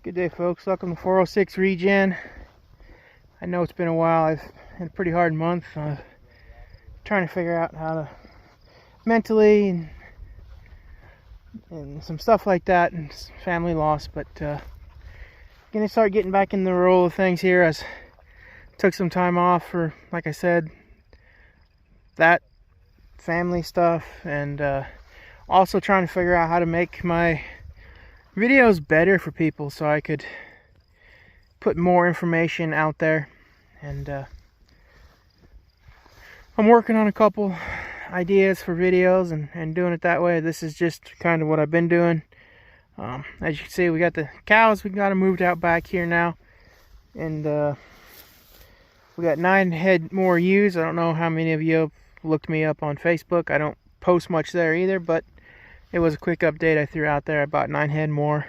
Good day, folks. Welcome to 406 Regen. I know it's been a while. I've had a pretty hard month. Trying to figure out how to mentally and some stuff like that, and family loss. But gonna start getting back in the roll of things here. As took some time off for, like I said, that family stuff, and also trying to figure out how to make my videos better for people so I could put more information out there. And I'm working on a couple ideas for videos and doing it that way. This is just kind of what I've been doing. As you can see, we got the cows, we got them moved out back here now, and we got 9 head more ewes. I don't know how many of you have looked me up on Facebook. I don't post much there either, but it was a quick update I threw out there. I bought 9 head more,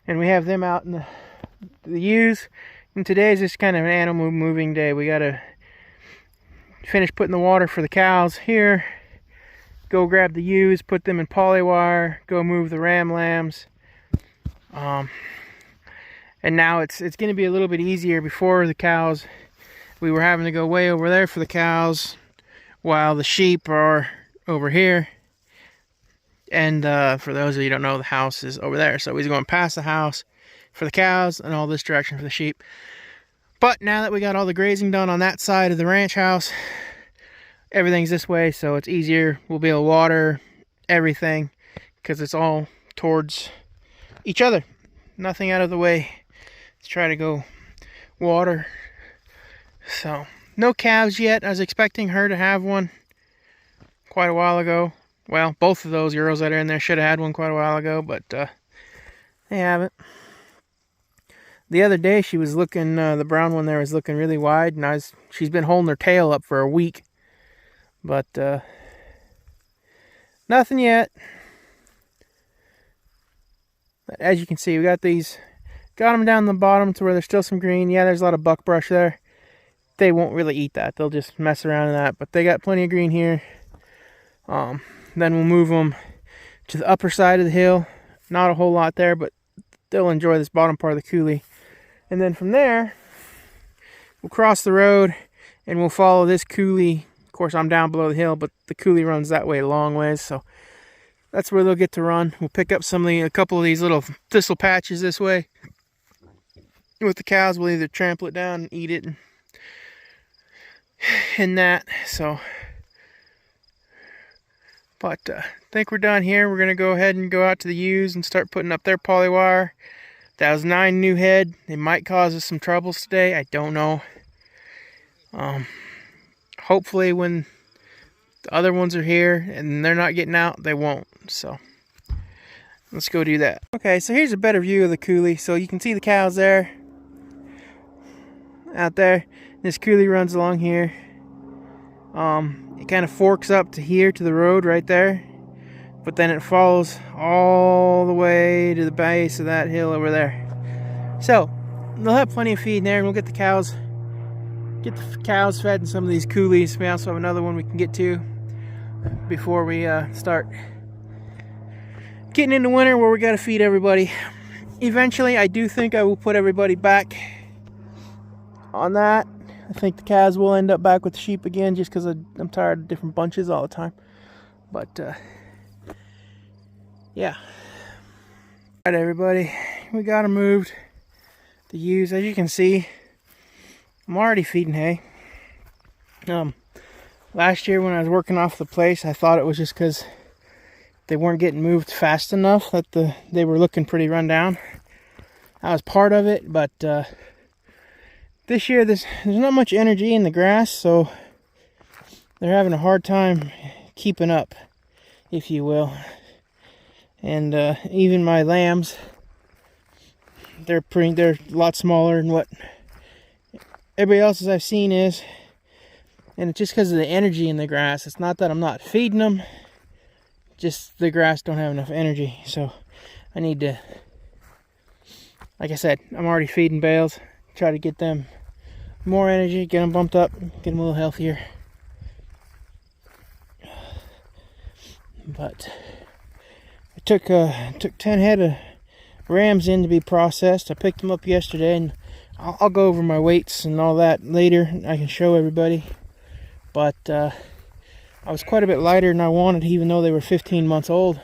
and we have them out in the ewes. And today is just kind of an animal moving day. We gotta finish putting the water for the cows here, go grab the ewes, put them in polywire, go move the ram lambs. And now it's going to be a little bit easier. Before the cows, we were having to go way over there for the cows while the sheep are over here. And for those of you who don't know, the house is over there. So he's going past the house for the cows and all this direction for the sheep. But now that we got all the grazing done on that side of the ranch house, everything's this way, so it's easier. We'll be able to water everything because it's all towards each other. Nothing out of the way. Let's try to go water. So, no calves yet. I was expecting her to have one quite a while ago. Well, both of those girls that are in there should have had one quite a while ago, but they haven't. The other day she was looking, the brown one there was looking really wide, and she's been holding her tail up for a week. But nothing yet. But as you can see, we got them down the bottom to where there's still some green. Yeah, there's a lot of buckbrush there. They won't really eat that. They'll just mess around in that. But they got plenty of green here. Then we'll move them to the upper side of the hill. Not a whole lot there, but they'll enjoy this bottom part of the coulee. And then from there, we'll cross the road and we'll follow this coulee. Of course, I'm down below the hill, but the coulee runs that way a long ways, so that's where they'll get to run. We'll pick up a couple of these little thistle patches this way. With the cows, we'll either trample it down and eat it and that. So, but I think we're done here. We're gonna go ahead and go out to the ewes and start putting up their polywire. That was 9 new head. They might cause us some troubles today. I don't know. Hopefully when the other ones are here and they're not getting out, they won't. So let's go do that. Okay, so here's a better view of the coulee. So you can see the cows there, out there. This coulee runs along here. It kind of forks up to here to the road right there, but then it follows all the way to the base of that hill over there. So they'll have plenty of feed in there, and we'll get the cows fed in some of these coulees. We also have another one we can get to before we start getting into winter, where we got to feed everybody. Eventually, I do think I will put everybody back on that. I think the cows will end up back with the sheep again, just because I'm tired of different bunches all the time. But yeah. Alright, everybody, we got them moved. The ewes, as you can see, I'm already feeding hay. Last year when I was working off the place, I thought it was just because they weren't getting moved fast enough that they were looking pretty run down. I was part of it, but this year there's not much energy in the grass, so they're having a hard time keeping up, if you will. And even my lambs, they're a lot smaller than what everybody else's I've seen is. And it's just because of the energy in the grass. It's not that I'm not feeding them, just the grass don't have enough energy. So I need to, like I said, I'm already feeding bales. Try to get them more energy, get them bumped up, get them a little healthier. But I took 10 head of rams in to be processed. I picked them up yesterday, and I'll go over my weights and all that later. I can show everybody. But I was quite a bit lighter than I wanted, even though they were 15 months old.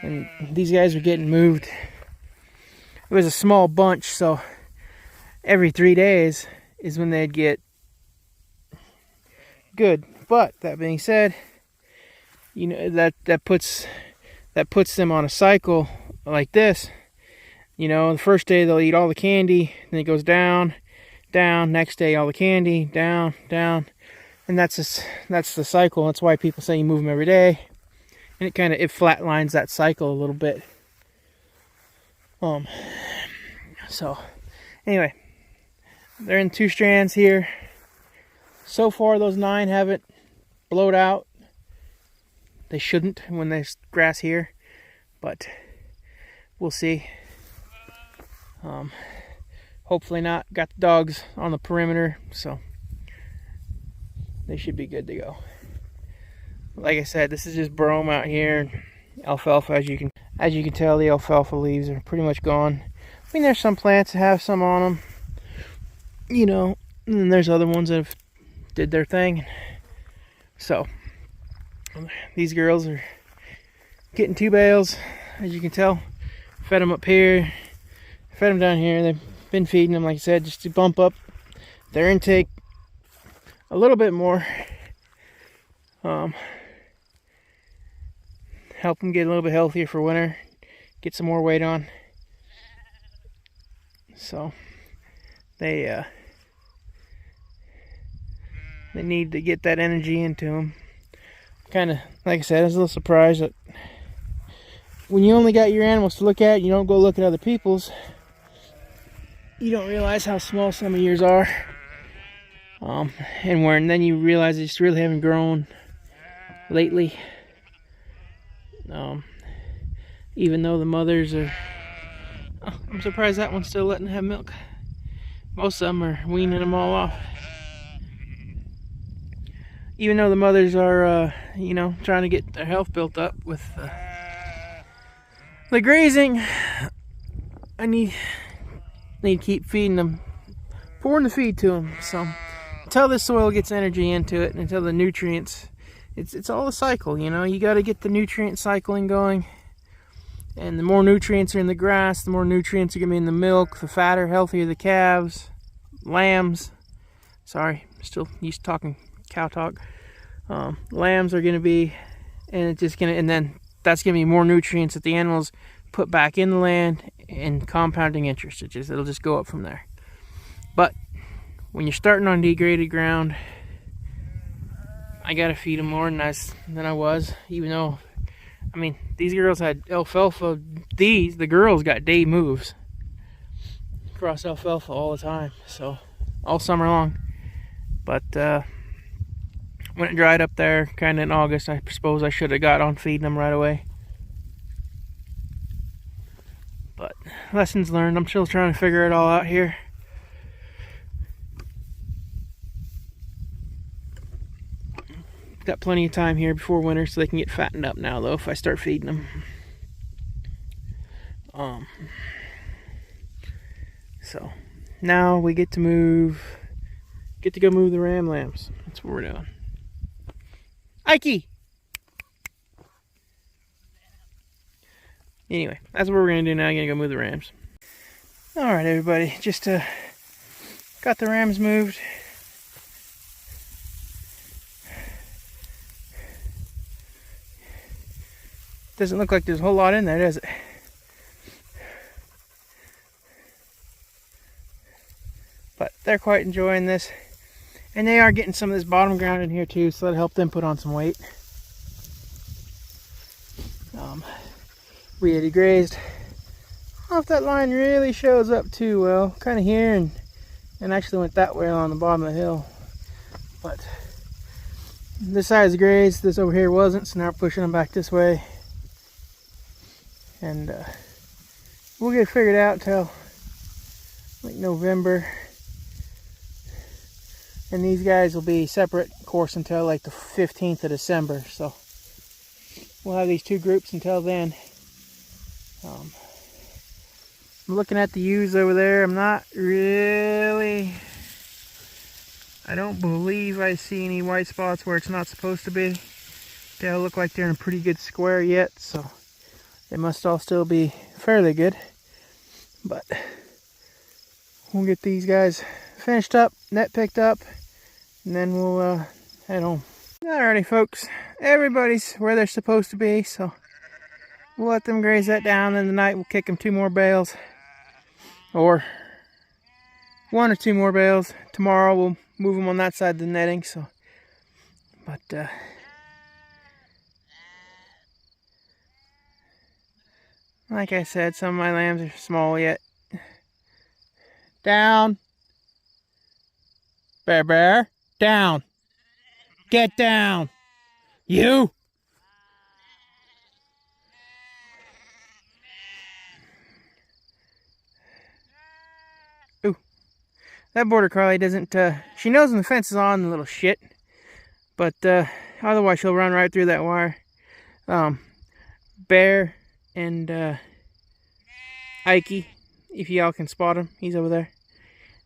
And these guys are getting moved. It was a small bunch, so every 3 days is when they'd get good. But that being said, you know, that puts them on a cycle like this. You know, the first day they'll eat all the candy, then it goes down, down. Next day all the candy, down, down, and that's the cycle. That's why people say you move them every day, and it flatlines that cycle a little bit. So anyway, they're in 2 strands here. So far, those 9 haven't blowed out. They shouldn't when there's grass here, but we'll see. Hopefully not. Got the dogs on the perimeter, so they should be good to go. Like I said, this is just brome out here. Alfalfa, as you can tell, the alfalfa leaves are pretty much gone. I mean, there's some plants that have some on them, you know, and then there's other ones that have did their thing. So these girls are getting 2 bales, as you can tell. Fed them up here, fed them down here. They've been feeding them, like I said, just to bump up their intake a little bit more. Help them get a little bit healthier for winter, get some more weight on. So they need to get that energy into them. Kind of, like I said, I was a little surprised that when you only got your animals to look at, you don't go look at other people's, you don't realize how small some of yours are. And then you realize they just really haven't grown lately. Even though the mothers are, I'm surprised that one's still letting them have milk. Most of them are weaning them all off. Even though the mothers are, you know, trying to get their health built up with the grazing, I need to keep feeding them, pouring the feed to them. So until the soil gets energy into it, and until the nutrients, it's all a cycle, you know. You got to get the nutrient cycling going, and the more nutrients are in the grass, the more nutrients are gonna be in the milk. The fatter, healthier the calves, lambs. Sorry, still used to talking cow talk. Lambs are gonna be, and then that's gonna be more nutrients that the animals put back in the land, and compounding interest. It'll just go up from there. But when you're starting on degraded ground, I gotta feed them more than I was. Even though, I mean, these girls had alfalfa. The girls got day moves across alfalfa all the time, so all summer long. But when it dried up there, kind of in August, I suppose I should have got on feeding them right away. But lessons learned. I'm still trying to figure it all out here. Got plenty of time here before winter, so they can get fattened up now, though, if I start feeding them. So now we get to go move the ram lambs. That's what we're doing. Ike! Anyway, that's what we're going to do now. I'm going to go move the rams. Alright, everybody. Just got the rams moved. Doesn't look like there's a whole lot in there, does it? But they're quite enjoying this. And they are getting some of this bottom ground in here too, so that'll help them put on some weight. We had grazed. I don't know if that line really shows up too well. Kind of here and actually went that way on the bottom of the hill. But this side is grazed, this over here wasn't, so now we're pushing them back this way. And we'll get it figured out till like November. And these guys will be separate, of course, until like the 15th of December. So we'll have these 2 groups until then. I'm looking at the ewes over there. I'm not really... I don't believe I see any white spots where it's not supposed to be. They all look like they're in a pretty good square yet, so they must all still be fairly good. But we'll get these guys finished up, net picked up, and then we'll head home. Alrighty folks, everybody's where they're supposed to be, so we'll let them graze that down. Then tonight we'll kick them 2 more bales, or 1 or 2 more bales. Tomorrow we'll move them on that side of the netting. So, but like I said, some of my lambs are small yet. Down, bear, down, get down, you. That border collie doesn't, she knows when the fence is on, the little shit. But, otherwise she'll run right through that wire. Bear and, Ikey, if y'all can spot him, he's over there.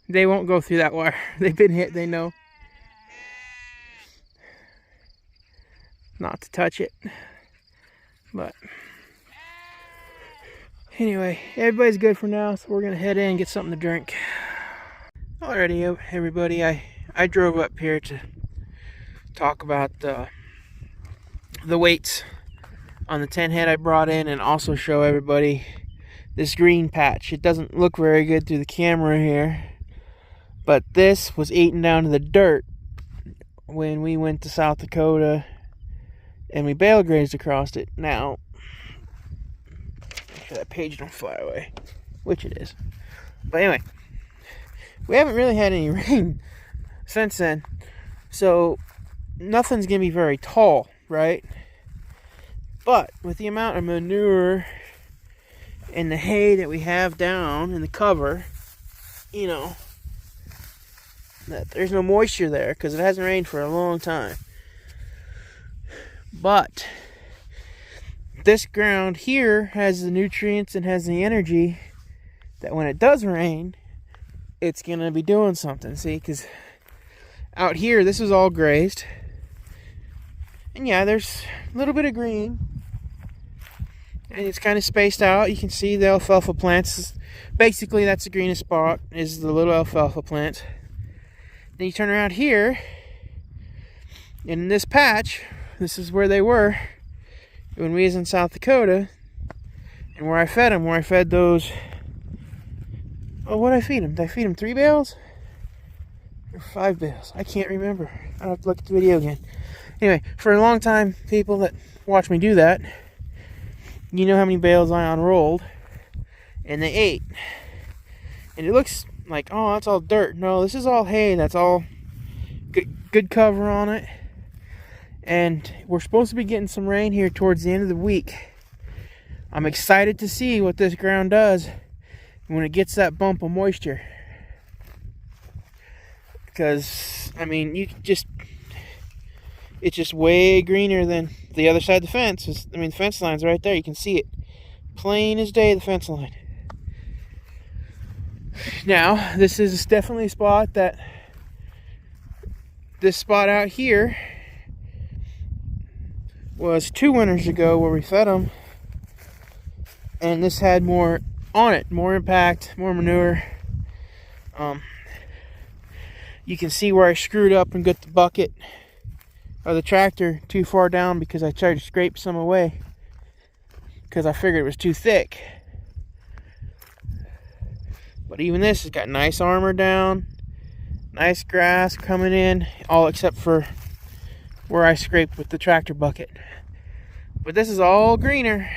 They won't go through that wire. They've been hit, they know. Not to touch it. But, anyway, everybody's good for now, so we're gonna head in and get something to drink. Alrighty, everybody, I drove up here to talk about the weights on the 10 head I brought in, and also show everybody this green patch. It doesn't look very good through the camera here, but this was eaten down to the dirt when we went to South Dakota and we bale grazed across it. Now, make sure that page don't fly away, which it is. But anyway, we haven't really had any rain since then, so nothing's gonna be very tall, right? But with the amount of manure and the hay that we have down in the cover, you know, that there's no moisture there because it hasn't rained for a long time. But this ground here has the nutrients and has the energy that when it does rain, it's gonna be doing something. See, because out here this is all grazed, and yeah, there's a little bit of green, and it's kind of spaced out. You can see the alfalfa plants. Basically, that's the greenest spot, is the little alfalfa plants. Then you turn around here, and in this patch, this is where they were when we was in South Dakota, and where I fed them, where I fed those. Oh, what did I feed them? Did I feed them 3 bales? Or 5 bales? I can't remember. I'll have to look at the video again. Anyway, for a long time, people that watch me do that, you know how many bales I unrolled, and they ate. And it looks like, oh, that's all dirt. No, this is all hay. That's all good cover on it. And we're supposed to be getting some rain here towards the end of the week. I'm excited to see what this ground does when it gets that bump of moisture. Because, I mean, it's just way greener than the other side of the fence. I mean, the fence line's right there. You can see it. Plain as day, the fence line. Now, this is definitely a spot that, this spot out here was 2 winters ago where we fed them. And this had more on it, more impact, more manure. You can see where I screwed up and got the bucket or the tractor too far down because I tried to scrape some away because I figured it was too thick. But even this has got nice armor down, nice grass coming in, all except for where I scraped with the tractor bucket. But this is all greener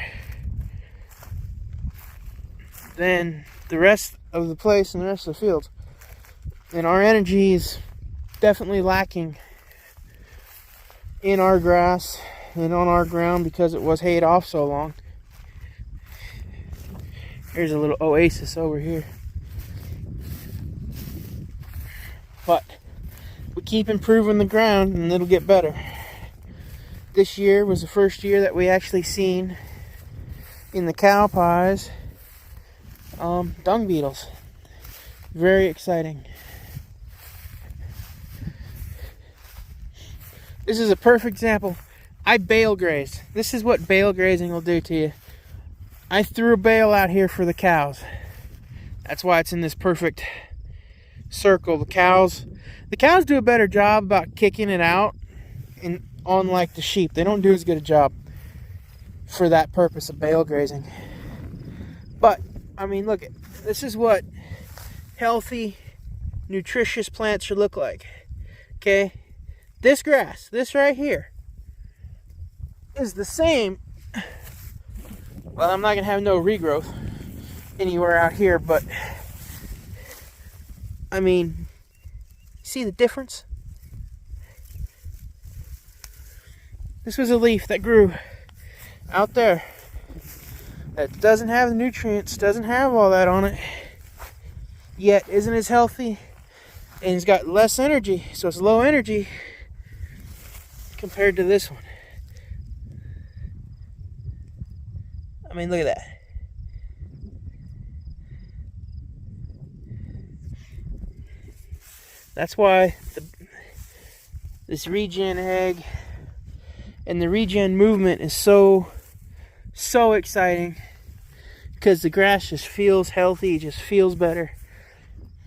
than the rest of the place and the rest of the fields. And our energy is definitely lacking in our grass and on our ground because it was hayed off so long. Here's a little oasis over here. But we keep improving the ground and it'll get better. This year was the first year that we actually seen in the cow pies dung beetles. Very exciting. This is a perfect example. I bale graze. This is what bale grazing will do to you. I threw a bale out here for the cows. That's why it's in this perfect circle. The cows do a better job about kicking it out on like the sheep. They don't do as good a job for that purpose of bale grazing. But I mean, look, this is what healthy, nutritious plants should look like. Okay? This grass, this right here, is the same. Well, I'm not going to have no regrowth anywhere out here, but I mean, see the difference? This was a leaf that grew out there that doesn't have the nutrients, doesn't have all that on it, yet isn't as healthy, and it's got less energy, so it's low energy compared to this one. I mean, look at that. That's why this regen egg and the regen movement is so exciting, because the grass just feels healthy, it just feels better.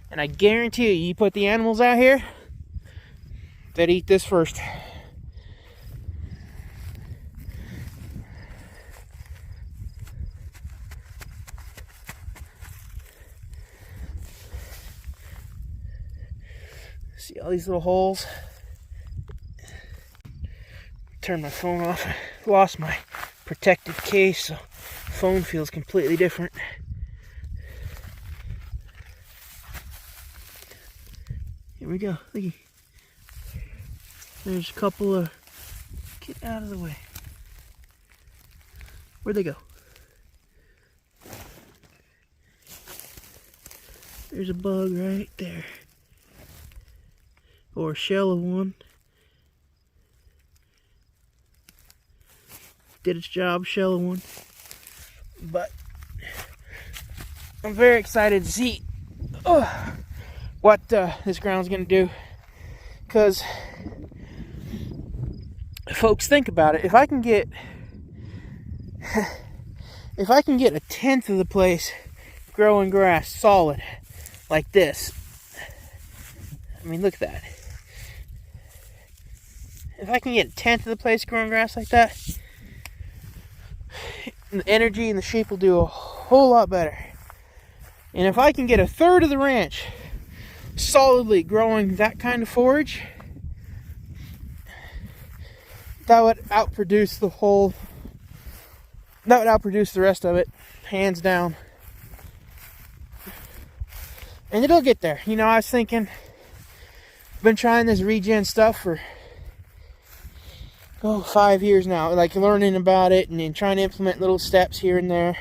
And I guarantee you put the animals out here that eat this first. See all these little holes? Turn my phone off. I lost my protective case, so the phone feels completely different. Here we go. Looky. There's a couple of... Get out of the way. Where'd they go? There's a bug right there. Or a shell of one. Did its job, shell of one. But I'm very excited to see what this ground's gonna do, because folks, think about it. If I can get a tenth of the place growing grass solid like this, I mean, look at that. If I can get a tenth of the place growing grass like that, the energy and the sheep will do a whole lot better. And if I can get a third of the ranch solidly growing that kind of forage, that would outproduce the rest of it, hands down. And it'll get there. You know, I was thinking, I've been trying this regen stuff for 5 years now, like learning about it and then trying to implement little steps here and there.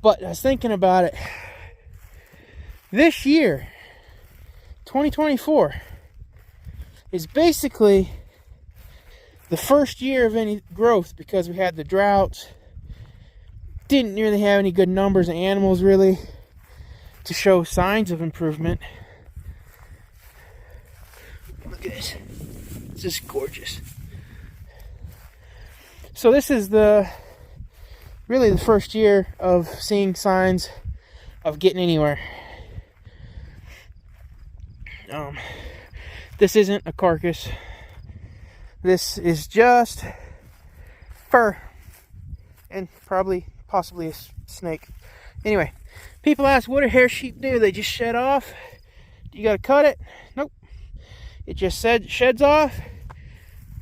But I was thinking about it. This year, 2024, is basically the first year of any growth, because we had the droughts. Didn't really have any good numbers of animals really to show signs of improvement. Look at this. It's just gorgeous. So this is really the first year of seeing signs of getting anywhere. This isn't a carcass. This is just fur and possibly a snake. Anyway, people ask, what do hair sheep do? They just shed off. You gotta cut it? Nope. It just sheds off,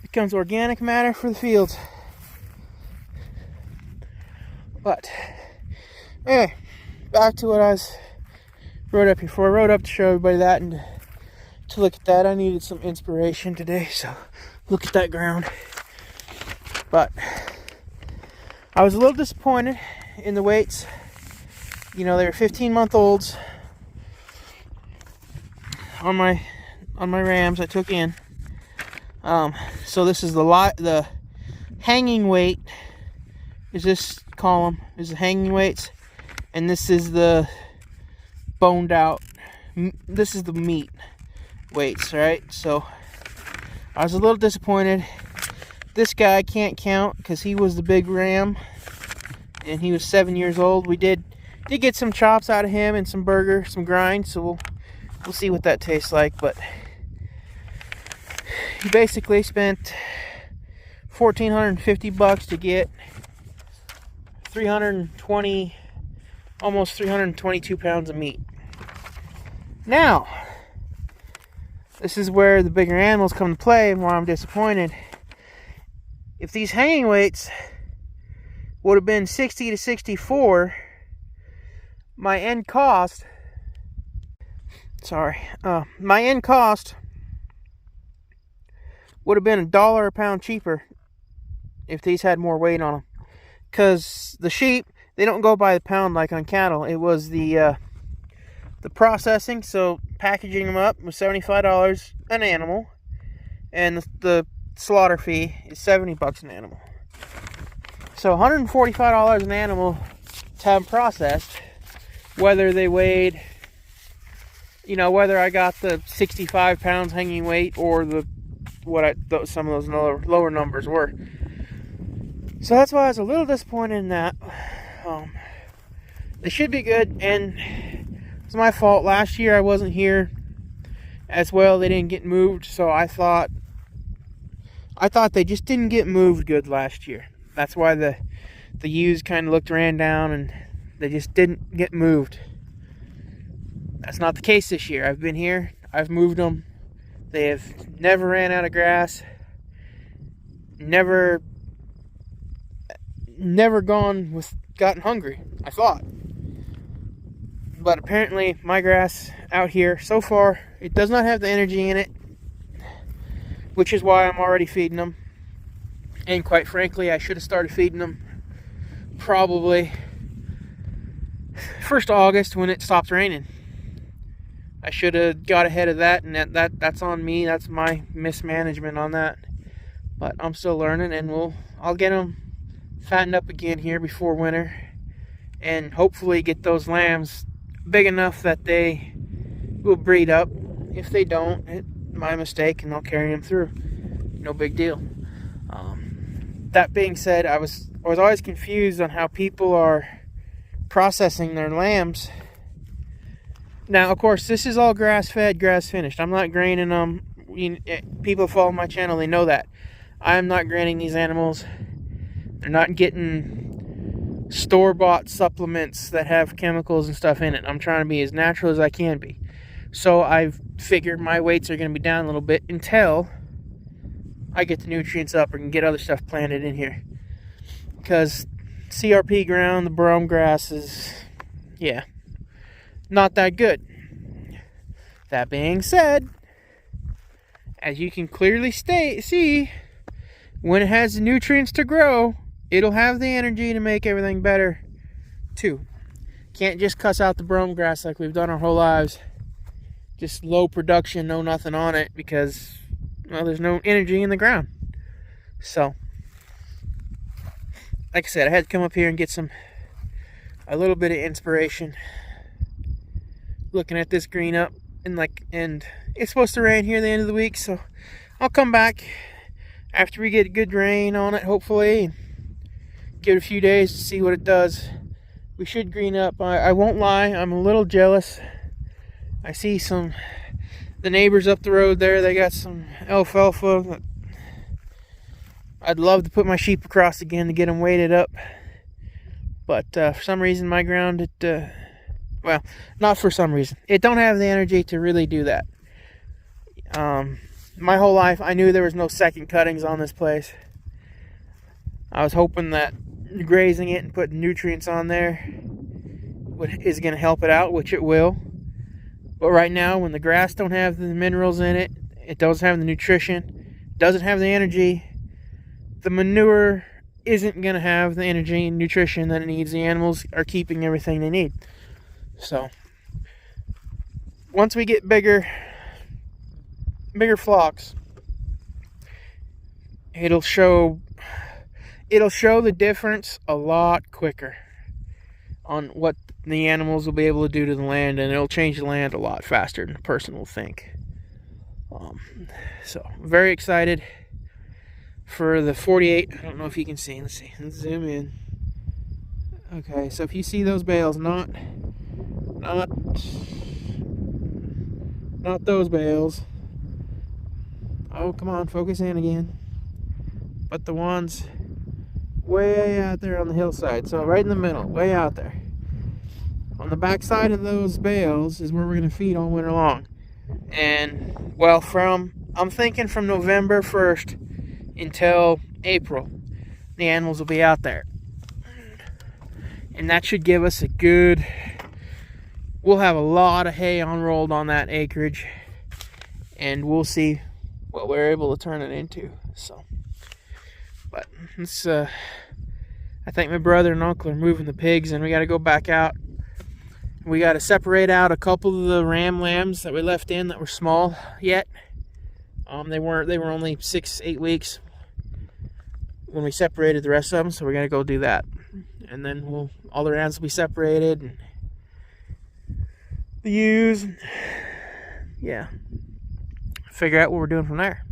becomes organic matter for the fields. But anyway, back to what I wrote up here for. I wrote up to show everybody that, and to look at that. I needed some inspiration today, so look at that ground. But I was a little disappointed in the weights. You know, they were 15-month-olds on my rams I took in. So this is the hanging weight. Is this column is the hanging weights, and this is the boned out, this is the meat weights, right? So I was a little disappointed. This guy I can't count because he was the big ram, and he was 7 years old. We did get some chops out of him and some burger, some grind, so we'll see what that tastes like. But he basically spent $1,450 to get 320, almost 322 pounds of meat. Now, this is where the bigger animals come to play and why I'm disappointed. If these hanging weights would have been 60 to 64, my end cost, my end cost would have been $1 a pound cheaper if these had more weight on them. Because the sheep, they don't go by the pound like on cattle. It was the processing, so packaging them up was $75 an animal, and the slaughter fee is $70 an animal. So $145 an animal to have them processed, whether they weighed, whether I got the 65 pounds hanging weight or some of those lower numbers were. So that's why I was a little disappointed in that. They should be good, and it's my fault. Last year I wasn't here as well. They didn't get moved, so I thought they just didn't get moved good last year. That's why the ewes kind of looked ran down, and they just didn't get moved. That's not the case this year. I've been here. I've moved them. They have never ran out of grass. Never gotten hungry, I thought. But apparently my grass out here so far, it does not have the energy in it, which is why I'm already feeding them. And quite frankly, I should have started feeding them probably 1st of August when it stopped raining. I should have got ahead of that, and that's on me. That's my mismanagement on that. But I'm still learning, and I'll get them fattened up again here before winter, and hopefully get those lambs big enough that they will breed up. If they don't, it's my mistake, and I'll carry them through. No big deal. That being said, I was always confused on how people are processing their lambs. Now, of course, this is all grass-fed, grass-finished. I'm not graining them. People who follow my channel, they know that. I'm not graining these animals. They're not getting store-bought supplements that have chemicals and stuff in it. I'm trying to be as natural as I can be. So I've figured my weights are going to be down a little bit until I get the nutrients up and get other stuff planted in here. Because CRP ground, the brome grass is, not that good. That being said, as you can clearly see, when it has the nutrients to grow, it'll have the energy to make everything better too. Can't just cuss out the brome grass like we've done our whole lives. Just low production, no nothing on it, because, well, there's no energy in the ground. So, like I said, I had to come up here and get a little bit of inspiration looking at this green up, and it's supposed to rain here at the end of the week, so I'll come back after we get a good rain on it, hopefully, and give it a few days to see what it does. We should green up. I won't lie, I'm a little jealous. I see the neighbors up the road there, they got some alfalfa. I'd love to put my sheep across again to get them weighted up, but for some reason my ground, well, not for some reason, it don't have the energy to really do that. My whole life I knew there was no second cuttings on this place. I was hoping that grazing it and putting nutrients on there is going to help it out, which it will. But right now, when the grass don't have the minerals in it, it doesn't have the nutrition, doesn't have the energy, the manure isn't going to have the energy and nutrition that it needs. The animals are keeping everything they need. So, once we get bigger flocks, it'll show the difference a lot quicker on what the animals will be able to do to the land, and it'll change the land a lot faster than a person will think. So very excited for the 48. I don't know if you can see. Let's see. Let's zoom in. Okay, so if you see those bales, not those bales. Oh, come on, focus in again. But the ones way out there on the hillside. So right in the middle, way out there. On the back side of those bales is where we're going to feed all winter long. And, well, I'm thinking from November 1st until April, the animals will be out there. And that should give us a good... We'll have a lot of hay unrolled on that acreage. And we'll see what we're able to turn it into. So, but it's, I think my brother and uncle are moving the pigs, and we got to go back out. We got to separate out a couple of the ram lambs that we left in that were small yet. They were only 6-8 weeks when we separated the rest of them, so we're gonna go do that, and then all the rams will be separated, and the ewes, yeah, figure out what we're doing from there.